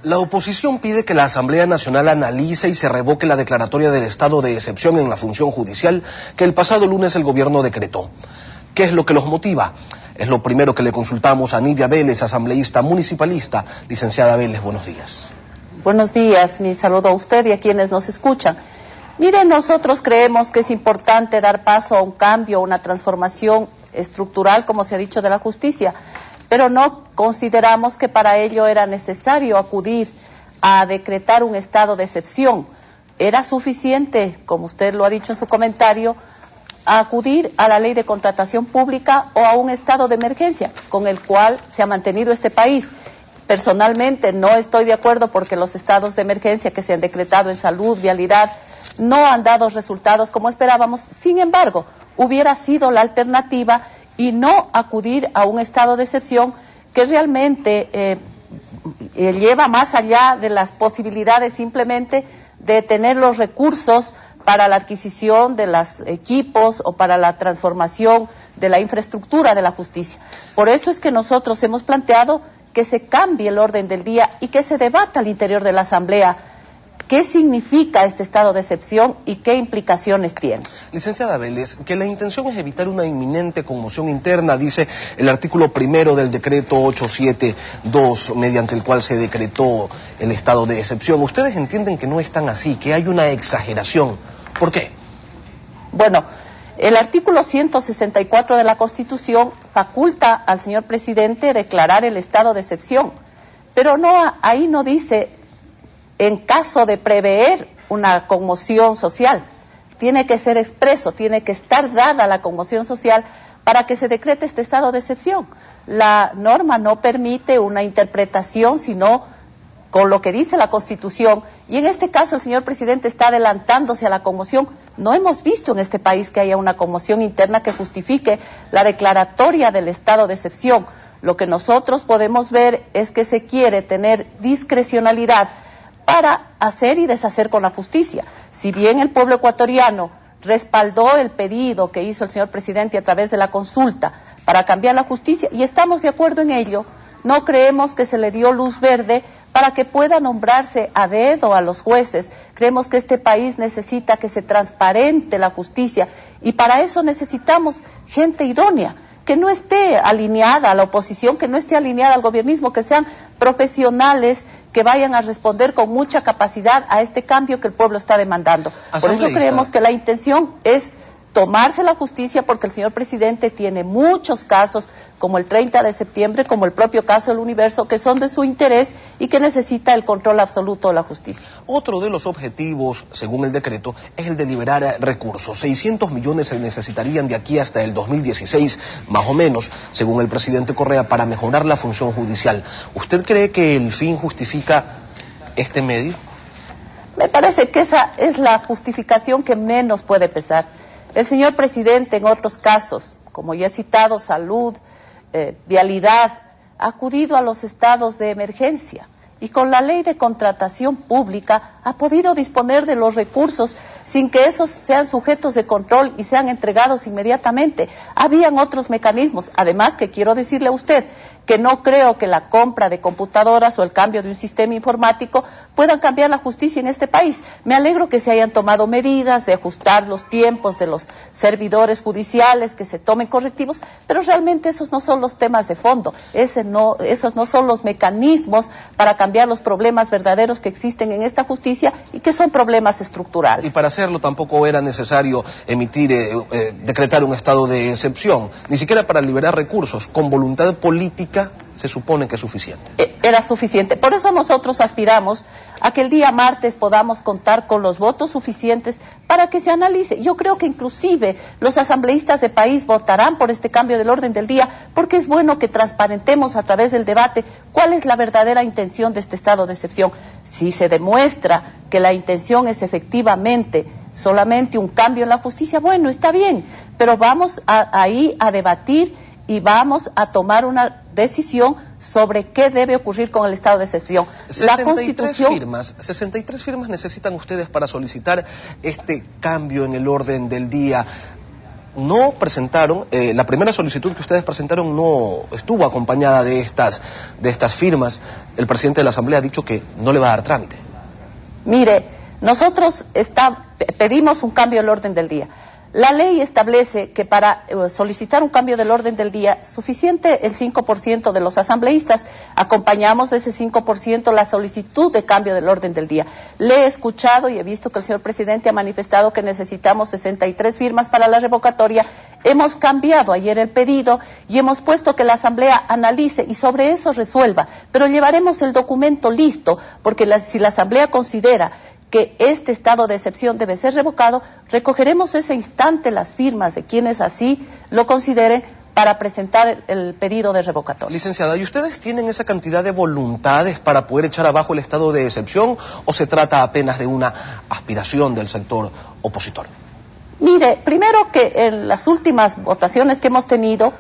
La oposición pide que la Asamblea Nacional analice y se revoque la declaratoria del estado de excepción en la función judicial que el pasado lunes el gobierno decretó. ¿Qué es lo que los motiva? Es lo primero que le consultamos a Nivia Vélez, asambleísta municipalista. Licenciada Vélez, buenos días. Buenos días, mi saludo a usted y a quienes nos escuchan. Miren, nosotros creemos que es importante dar paso a un cambio, una transformación estructural, como se ha dicho, de la justicia, pero no consideramos que para ello era necesario acudir a decretar un estado de excepción. Era suficiente, como usted lo ha dicho en su comentario, acudir a la ley de contratación pública o a un estado de emergencia con el cual se ha mantenido este país. Personalmente no estoy de acuerdo porque los estados de emergencia que se han decretado en salud, vialidad, no han dado resultados como esperábamos. Sin embargo, hubiera sido la alternativa y no acudir a un estado de excepción que realmente lleva más allá de las posibilidades simplemente de tener los recursos para la adquisición de los equipos o para la transformación de la infraestructura de la justicia. Por eso es que nosotros hemos planteado que se cambie el orden del día y que se debata al interior de la Asamblea qué significa este estado de excepción y qué implicaciones tiene. Licenciada Vélez, que la intención es evitar una inminente conmoción interna, dice el artículo primero del decreto 872, mediante el cual se decretó el estado de excepción. ¿Ustedes entienden que no es tan así, que hay una exageración? ¿Por qué? Bueno, el artículo 164 de la Constitución faculta al señor presidente declarar el estado de excepción, pero no, ahí no dice en caso de prever una conmoción social. Tiene que ser expreso, tiene que estar dada la conmoción social para que se decrete este estado de excepción. La norma no permite una interpretación, sino con lo que dice la Constitución, y en este caso el señor presidente está adelantándose a la conmoción. No hemos visto en este país que haya una conmoción interna que justifique la declaratoria del estado de excepción. Lo que nosotros podemos ver es que se quiere tener discrecionalidad para hacer y deshacer con la justicia. Si bien el pueblo ecuatoriano respaldó el pedido que hizo el señor presidente a través de la consulta para cambiar la justicia, y estamos de acuerdo en ello, no creemos que se le dio luz verde para que pueda nombrarse a dedo a los jueces. Creemos que este país necesita que se transparente la justicia y para eso necesitamos gente idónea, que no esté alineada a la oposición, que no esté alineada al gobiernismo, que sean profesionales que vayan a responder con mucha capacidad a este cambio que el pueblo está demandando. Por eso creemos que la intención es tomarse la justicia, porque el señor presidente tiene muchos casos, como el 30 de septiembre, como el propio caso del Universo, que son de su interés y que necesita el control absoluto de la justicia. Otro de los objetivos, según el decreto, es el de liberar recursos. 600 millones se necesitarían de aquí hasta el 2016, más o menos, según el presidente Correa, para mejorar la función judicial. ¿Usted cree que el fin justifica este medio? Me parece que esa es la justificación que menos puede pesar. El señor presidente, en otros casos, como ya he citado, salud, vialidad, ha acudido a los estados de emergencia y con la ley de contratación pública ha podido disponer de los recursos sin que esos sean sujetos de control y sean entregados inmediatamente. Habían otros mecanismos, además que quiero decirle a usted que no creo que la compra de computadoras o el cambio de un sistema informático puedan cambiar la justicia en este país. Me alegro que se hayan tomado medidas de ajustar los tiempos de los servidores judiciales, que se tomen correctivos, pero realmente esos no son los temas de fondo, esos no son los mecanismos para cambiar los problemas verdaderos que existen en esta justicia y que son problemas estructurales. Y para hacerlo tampoco era necesario decretar un estado de excepción, ni siquiera para liberar recursos. Con voluntad política se supone que es suficiente. Era suficiente. Por eso nosotros aspiramos a que el día martes podamos contar con los votos suficientes para que se analice. Yo creo que inclusive los asambleístas del país votarán por este cambio del orden del día, porque es bueno que transparentemos a través del debate cuál es la verdadera intención de este estado de excepción. Si se demuestra que la intención es efectivamente solamente un cambio en la justicia, bueno, está bien, pero vamos ahí a debatir y vamos a tomar una decisión sobre qué debe ocurrir con el estado de excepción. 63 firmas necesitan ustedes para solicitar este cambio en el orden del día. no presentaron, la primera solicitud que ustedes presentaron no estuvo acompañada de estas firmas. El presidente de la Asamblea ha dicho que no le va a dar trámite. Mire, nosotros pedimos un cambio del orden del día. La ley establece que para solicitar un cambio del orden del día, suficiente el 5% de los asambleístas. Acompañamos de ese 5% la solicitud de cambio del orden del día. Le he escuchado y he visto que el señor presidente ha manifestado que necesitamos 63 firmas para la revocatoria. Hemos cambiado ayer el pedido y hemos puesto que la Asamblea analice y sobre eso resuelva. Pero llevaremos el documento listo, porque si la Asamblea considera que este estado de excepción debe ser revocado, recogeremos ese instante las firmas de quienes así lo consideren para presentar el pedido de revocatoria. Licenciada, ¿y ustedes tienen esa cantidad de voluntades para poder echar abajo el estado de excepción o se trata apenas de una aspiración del sector opositor? Mire, primero que en las últimas votaciones que hemos tenido,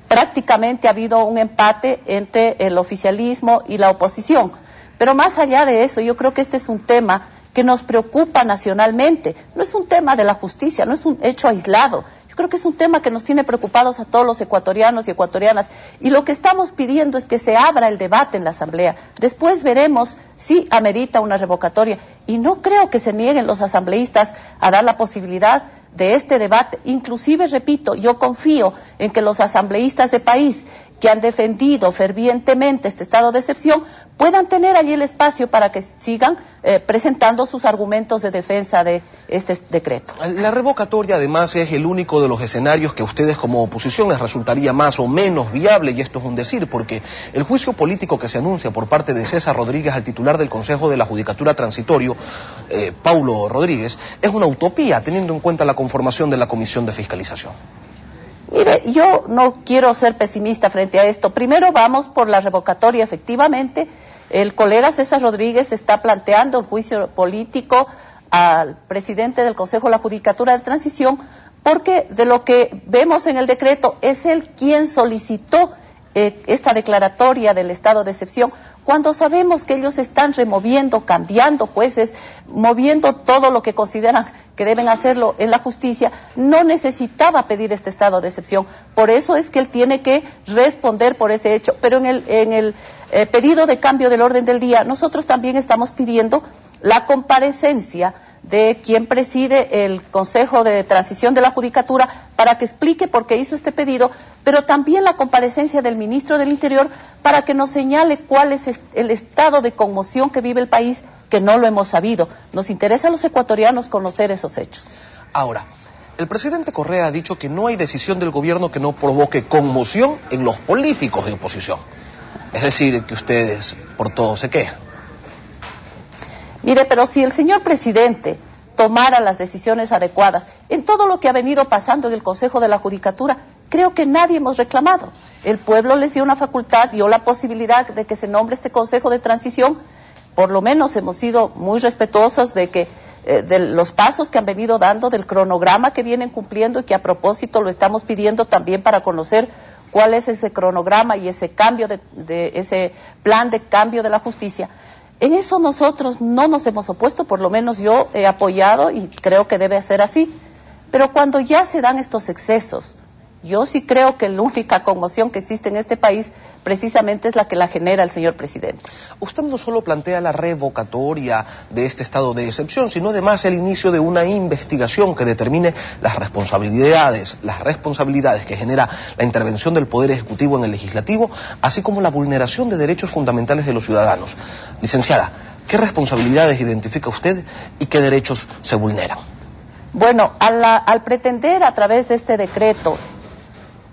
prácticamente ha habido un empate entre el oficialismo y la oposición. Pero más allá de eso, yo creo que este es un tema que nos preocupa nacionalmente. No es un tema de la justicia, no es un hecho aislado. Yo creo que es un tema que nos tiene preocupados a todos los ecuatorianos y ecuatorianas. Y lo que estamos pidiendo es que se abra el debate en la Asamblea. Después veremos si amerita una revocatoria. Y no creo que se nieguen los asambleístas a dar la posibilidad de este debate. Inclusive, repito, yo confío en que los asambleístas de país que han defendido fervientemente este estado de excepción puedan tener allí el espacio para que sigan presentando sus argumentos de defensa de este decreto. La revocatoria además es el único de los escenarios que a ustedes como oposición les resultaría más o menos viable, y esto es un decir, porque el juicio político que se anuncia por parte de César Rodríguez al titular del Consejo de la Judicatura Transitorio, Paulo Rodríguez, es una utopía teniendo en cuenta la conformación de la Comisión de Fiscalización. Mire, yo no quiero ser pesimista frente a esto. Primero vamos por la revocatoria, efectivamente. El colega César Rodríguez está planteando un juicio político al presidente del Consejo de la Judicatura de Transición, porque de lo que vemos en el decreto es él quien solicitó esta declaratoria del estado de excepción, cuando sabemos que ellos están removiendo, cambiando jueces, moviendo todo lo que consideran que deben hacerlo en la justicia. No necesitaba pedir este estado de excepción, por eso es que él tiene que responder por ese hecho. Pero en el pedido de cambio del orden del día, nosotros también estamos pidiendo la comparecencia de quien preside el Consejo de Transición de la Judicatura para que explique por qué hizo este pedido, pero también la comparecencia del ministro del Interior para que nos señale cuál es el estado de conmoción que vive el país, que no lo hemos sabido. Nos interesa a los ecuatorianos conocer esos hechos. Ahora, el presidente Correa ha dicho que no hay decisión del gobierno que no provoque conmoción en los políticos de oposición. Es decir, que ustedes por todo se quejan. Mire, pero si el señor presidente tomara las decisiones adecuadas en todo lo que ha venido pasando en el Consejo de la Judicatura, creo que nadie hemos reclamado. El pueblo les dio una facultad, dio la posibilidad de que se nombre este Consejo de Transición. Por lo menos hemos sido muy respetuosos de los pasos que han venido dando, del cronograma que vienen cumpliendo, y que a propósito lo estamos pidiendo también para conocer cuál es ese cronograma y ese cambio de ese plan de cambio de la justicia. En eso nosotros no nos hemos opuesto, por lo menos yo he apoyado y creo que debe ser así. Pero cuando ya se dan estos excesos, yo sí creo que la única conmoción que existe en este país precisamente es la que la genera el señor presidente. Usted no solo plantea la revocatoria de este estado de excepción, sino además el inicio de una investigación que determine las responsabilidades que genera la intervención del Poder Ejecutivo en el Legislativo, así como la vulneración de derechos fundamentales de los ciudadanos. Licenciada, ¿qué responsabilidades identifica usted y qué derechos se vulneran? Bueno, al pretender a través de este decreto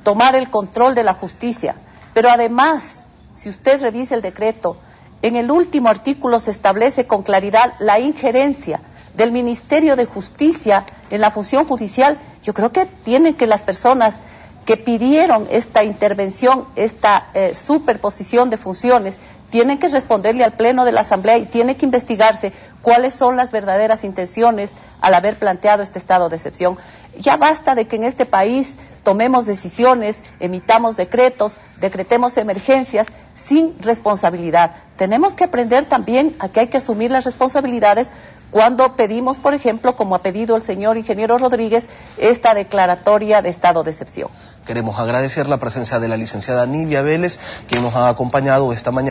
tomar el control de la justicia, pero además, si usted revisa el decreto, en el último artículo se establece con claridad la injerencia del Ministerio de Justicia en la función judicial. Yo creo que tienen que las personas que pidieron esta intervención, esta superposición de funciones, tienen que responderle al Pleno de la Asamblea y tiene que investigarse cuáles son las verdaderas intenciones al haber planteado este estado de excepción. Ya basta de que en este país tomemos decisiones, emitamos decretos, decretemos emergencias sin responsabilidad. Tenemos que aprender también a que hay que asumir las responsabilidades cuando pedimos, por ejemplo, como ha pedido el señor ingeniero Rodríguez, esta declaratoria de estado de excepción. Queremos agradecer la presencia de la licenciada Nivia Vélez, quien nos ha acompañado esta mañana.